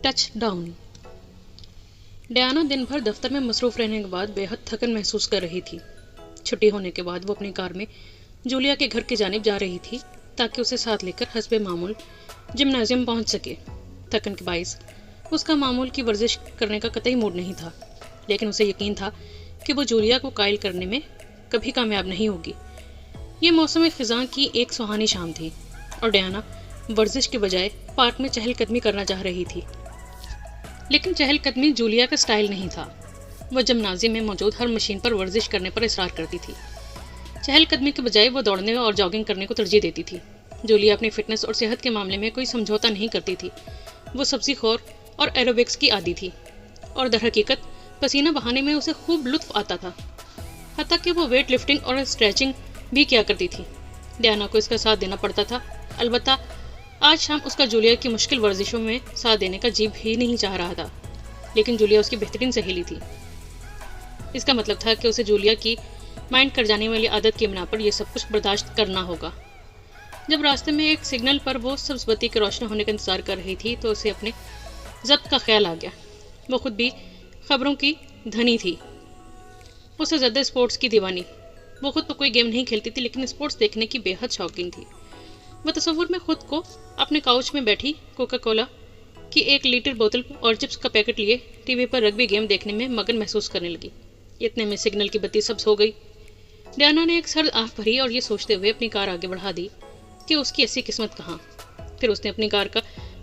Touch down. Diana दिन भर दफ्तर में मसरूफ रहने के बाद बेहद थकन महसूस कर रही थी। छुट्टी होने के बाद वो अपनी कार में जूलिया के घर की जानिब जा रही थी ताकि उसे साथ लेकर हस्बे मामूल जिम्नाजियम पहुंच सके। थकन के बाइस उसका मामूल की वर्जिश करने का कतई मूड नहीं था, लेकिन उसे यकीन था कि वो जूलिया को कायल करने में कभी कामयाब नहीं होगी। ये मौसम खिजां की एक सुहानी शाम थी और डायना वर्जिश के बजाय पार्क में चहलकदमी करना चाह रही थी, लेकिन चहलकदमी जूलिया का स्टाइल नहीं था। वह जिम्नाजियम में मौजूद हर मशीन पर वर्जिश करने पर इसरार करती थी। चहलकदमी के बजाय वो दौड़ने और जॉगिंग करने को तरजीह देती थी। जूलिया अपनी फिटनेस और सेहत के मामले में कोई समझौता नहीं करती थी। वो सब्जी खोर और एरोबिक्स की आदी थी और दरहकीकत पसीना बहाने में उसे खूब लुत्फ आता था। हत्ता कि वो वेट लिफ्टिंग और स्ट्रेचिंग भी किया करती थी। डायना को इसका साथ देना पड़ता था। अलबत्ता आज शाम उसका जूलिया की मुश्किल वर्जिशों में साथ देने का जी भी नहीं चाह रहा था, लेकिन जूलिया उसकी बेहतरीन सहेली थी। इसका मतलब था कि उसे जूलिया की माइंड कर जाने वाली आदत की बिना पर यह सब कुछ बर्दाश्त करना होगा। जब रास्ते में एक सिग्नल पर वो सब्ज बत्ती के रोशन होने का इंतजार कर रही थी तो उसे अपने जब्त का ख्याल आ गया। वो खुद भी खबरों की धनी थी। उसे ज़्यादा स्पोर्ट्स की दीवानी। वो खुद तो कोई गेम नहीं खेलती थी, लेकिन स्पोर्ट्स देखने की बेहद शौकीन थी। वह तस्वुर में खुद को अपने काउच में बैठी कोका कोला की 1 लीटर बोतल और चिप्स का पैकेट लिए टीवी पर रग्बी गेम देखने में मगन महसूस करने लगी। इतने में सिग्नल की बत्ती सब्ज हो गई। डायना ने एक सर्द आह भरी और ये सोचते हुए अपनी कार आगे बढ़ा दी कि उसकी ऐसी किस्मत कहाँ। फिर उसने अपनी कार का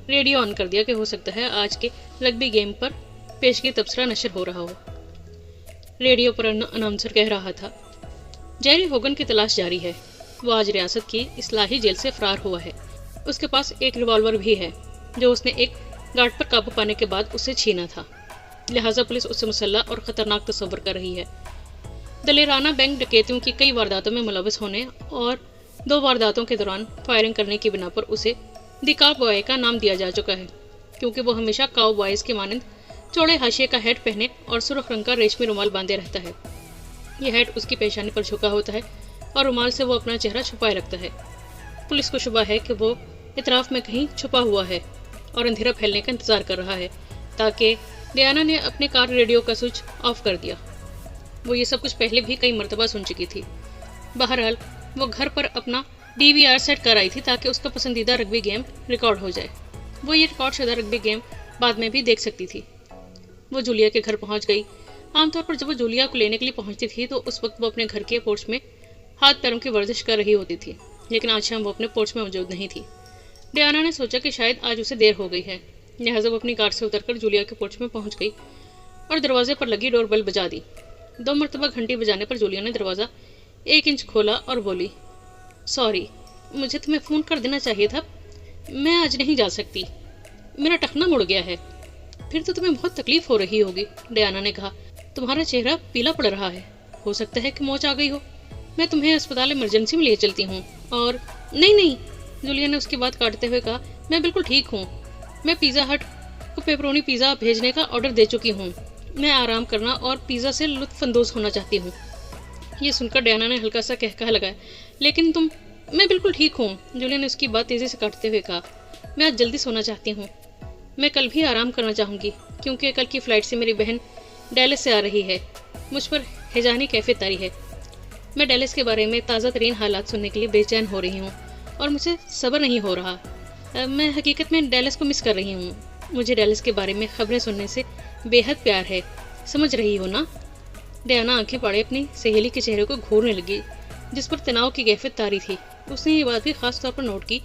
रेडियो ऑन कर दिया कि हो सकता है आज के रग्बी गेम पर पेशगी तबसरा नशर हो रहा हो। रेडियो पर अनाउंसर कह रहा था, जेरी होगन की तलाश जारी है। वो आज रियासत की इस्लाही जेल से फरार हुआ है। उसके पास एक रिवॉल्वर भी है जो उसने एक गार्ड पर काबू पाने के बाद उसे छीना था। लिहाजा पुलिस उससे मुसल्लह और ख़तरनाक तस्वर कर रही है। दलेराना बैंक डकैतियों की कई वारदातों में मुलविस होने और 2 वारदातों के दौरान फायरिंग करने की बिना पर उसे द काउ बॉय का नाम दिया जा चुका है, क्योंकि वो हमेशा काउ बॉयज के मानंद चौड़े हाशिए का हेड पहने और सुर्ख रंग का रेशमी रुमाल बांधे रहता है। यह हेड उसकी पेशानी पर झुका होता है और रुमाल से वो अपना चेहरा छुपाए रखता है। पुलिस को शुबा है कि वो इतराफ में कहीं छुपा हुआ है और अंधेरा फैलने का इंतजार कर रहा है, ताकि डायना ने अपने कार रेडियो का स्विच ऑफ कर दिया। वो ये सब कुछ पहले भी कई मरतबा सुन चुकी थी। बहरहाल वो घर पर अपना DVR सेट कर आई थी ताकि उसका पसंदीदा रग्बी गेम रिकॉर्ड हो जाए। वो ये रिकॉर्ड शुदा रग्बी गेम बाद में भी देख सकती थी। वो जूलिया के घर पहुंच गई। आमतौर पर जब वो जूलिया को लेने के लिए पहुंचती थी तो उस वक्त वो अपने घर के पोर्च में हाथ पैरों की वर्जिश कर रही होती थी, लेकिन आज शाम वो अपने पोर्च में मौजूद नहीं थी। डायना ने सोचा कि शायद आज उसे देर हो गई है, लिहाजा वो अपनी कार से उतरकर जूलिया के पोर्च में पहुंच गई और दरवाजे पर लगी डोरबेल बजा दी। 2 मरतबा घंटी बजाने पर जूलिया ने दरवाज़ा 1 इंच खोला और बोली, सॉरी, मुझे तुम्हें फ़ोन कर देना चाहिए था। मैं आज नहीं जा सकती, मेरा टखना मुड़ गया है। फिर तो तुम्हें बहुत तकलीफ हो रही होगी, डायना ने कहा। तुम्हारा चेहरा पीला पड़ रहा है, हो सकता है कि मौत आ गई हो। मैं तुम्हें अस्पताल इमरजेंसी में ले चलती हूँ। और नहीं, जूलिया ने उसकी बात काटते हुए कहा, मैं बिल्कुल ठीक हूँ। मैं पिज़्ज़ा हट को पेपरोनी पिज़्ज़ा भेजने का ऑर्डर दे चुकी हूँ। मैं आराम करना और पिज़्ज़ा से लुत्फानंदोज होना चाहती हूँ। ये सुनकर डायना ने हल्का सा कहका लगाया, लेकिन तुम। मैं बिल्कुल ठीक हूँ, जूलिया ने उसकी बात तेज़ी से काटते हुए कहा। मैं आज जल्दी सोना चाहती हूँ। मैं कल भी आराम करना चाहूँगी, क्योंकि कल की फ़्लाइट से मेरी बहन डेलिस से आ रही है। मुझ पर हिजानी कैफियत तारी है। मैं डेलिस के बारे में ताज़ा तरीन हालात सुनने के लिए बेचैन हो रही हूँ और मुझे सब्र नहीं हो रहा। मैं हकीकत में डेलिस को मिस कर रही हूँ। मुझे डेलिस के बारे में खबरें सुनने से बेहद प्यार है, समझ रही हो ना। डायना आंखें फाड़े अपनी सहेली के चेहरे को घूरने लगी, जिस पर तनाव की कैफियत तारी थी। उसने ये बात भी खास तौर पर नोट की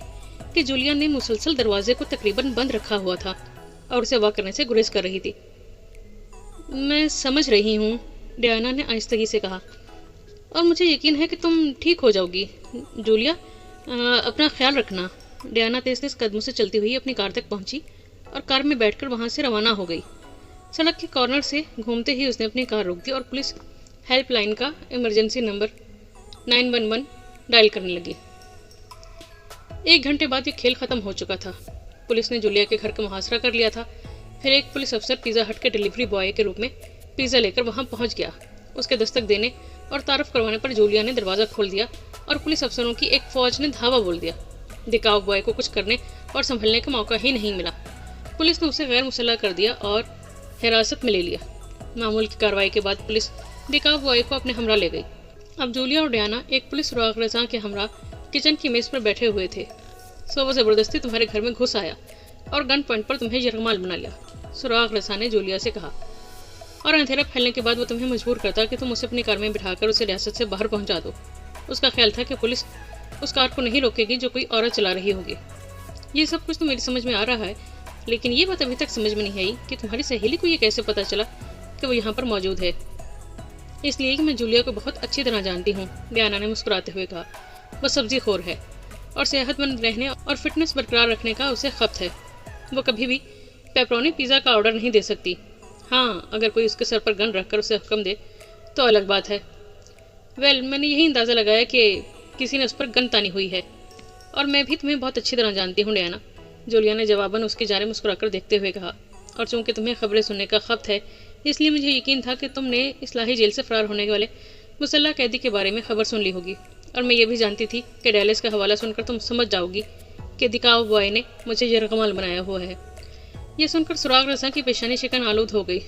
कि जूलिया ने मुसलसल दरवाजे को तकरीबन बंद रखा हुआ था और उसे वाक करने से गुरेज कर रही थी। मैं समझ रही हूँ, डायना ने आहिस्तगी से कहा, और मुझे यकीन है कि तुम ठीक हो जाओगी। जूलिया, अपना ख्याल रखना। डायना तेज तेज कदमों से चलती हुई अपनी कार तक पहुंची और कार में बैठकर वहां से रवाना हो गई। सड़क के कॉर्नर से घूमते ही उसने अपनी कार रोक दी और पुलिस हेल्पलाइन का इमरजेंसी नंबर 911 डायल करने लगी। 1 घंटे बाद ये खेल ख़त्म हो चुका था। पुलिस ने जूलिया के घर का मुहासरा कर लिया था। फिर एक पुलिस अफसर पिज़्ज़ा हट के डिलीवरी बॉय के रूप में पिज़्ज़ा लेकर वहां पहुंच गया। उसके दस्तक देने और तारफ़ करवाने पर जूलिया ने दरवाज़ा खोल दिया और पुलिस अफसरों की एक फ़ौज ने धावा बोल दिया। द काउ बॉय को कुछ करने और संभलने का मौका ही नहीं मिला। पुलिस ने उसे गैर मुसल्लह कर दिया और हिरासत में ले लिया। मामूल की कार्रवाई के बाद पुलिस डिकाव बॉय को अपने हमरा ले गई। अब जूलिया और डियाना एक पुलिस सुराग रसा के हमरा किचन की मेज पर बैठे हुए थे। सो वो ज़बरदस्ती तुम्हारे घर में घुस आया और गन पॉइंट पर तुम्हें यरगमाल बना लिया, सुराग रसा ने जूलिया से कहा। और अंधेरा फैलने के बाद वो तुम्हें मजबूर करता कि तुम उसे अपनी कार में बिठाकर उसे रियासत से बाहर पहुंचा दो। उसका ख्याल था कि पुलिस उस कार को नहीं रोकेगी जो कोई औरत चला रही होगी। ये सब कुछ तो मेरी समझ में आ रहा है, लेकिन ये बात अभी तक समझ में नहीं आई कि तुम्हारी सहेली को ये कैसे पता चला कि वो यहाँ पर मौजूद है। इसलिए कि मैं जूलिया को बहुत अच्छी तरह जानती हूँ, डियाना ने मुस्कुराते हुए कहा। वो सब्जी खोर है और सेहतमंद रहने और फिटनेस बरकरार रखने का उसे खपत है। वो कभी भी पेपरोनी पिज़्ज़ा का ऑर्डर नहीं दे सकती। हाँ, अगर कोई उसके सर पर गन रखकर उसे हुक्म दे तो अलग बात है। मैंने यही अंदाज़ा लगाया कि किसी ने उस पर गन तानी हुई है, और मैं भी तुम्हें बहुत अच्छी तरह जानती हूँ डियाना, जूलिया ने जवाबन उसकी जाने मुस्कुराकर देखते हुए कहा। और चूंकि तुम्हें खबरें सुनने का खपत है, इसलिए मुझे यकीन था कि तुमने इस्लाही जेल से फरार होने वाले मुसल्लह कैदी के बारे में खबर सुन ली होगी। और मैं ये भी जानती थी कि डैलिस का हवाला सुनकर तुम समझ जाओगी कि दिकाव बॉय ने मुझे यरगमाल बनाया हुआ है। यह सुनकर सुराग रसा की पेशानी शिकन आलूद हो गई।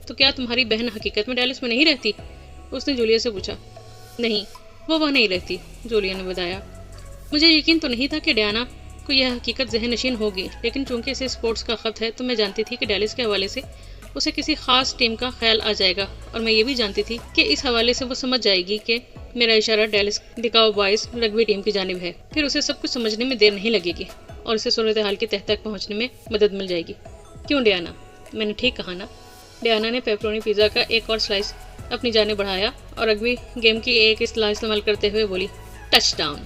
तो क्या तुम्हारी बहन हकीकत में डैलिस में नहीं रहती? उसने जूलिया से पूछा। नहीं, वो वह नहीं रहती, जूलिया ने बताया। मुझे यकीन तो नहीं था कि डियाना को यह हकीकत जहन नशीन होगी, लेकिन चूंकि इसे स्पोर्ट्स का खपत है तो मैं जानती थी कि डैलिस के हवाले से उसे किसी खास टीम का ख्याल आ जाएगा। और मैं ये भी जानती थी कि इस हवाले से वो समझ जाएगी कि मेरा इशारा डैलिस दिकाव बॉयज रग्बी टीम की जानिब है। फिर उसे सब कुछ समझने में देर नहीं लगेगी और इसे सूरत हाल की तह तक पहुँचने में मदद मिल जाएगी। क्यों डियाना? मैंने ठीक कहा ना? डियाना ने पेपरोनी पिज़्ज़ा का एक और स्लाइस अपनी जानिब बढ़ाया और रग्बी गेम की एक इस्तेमाल करते हुए बोली, टच डाउन।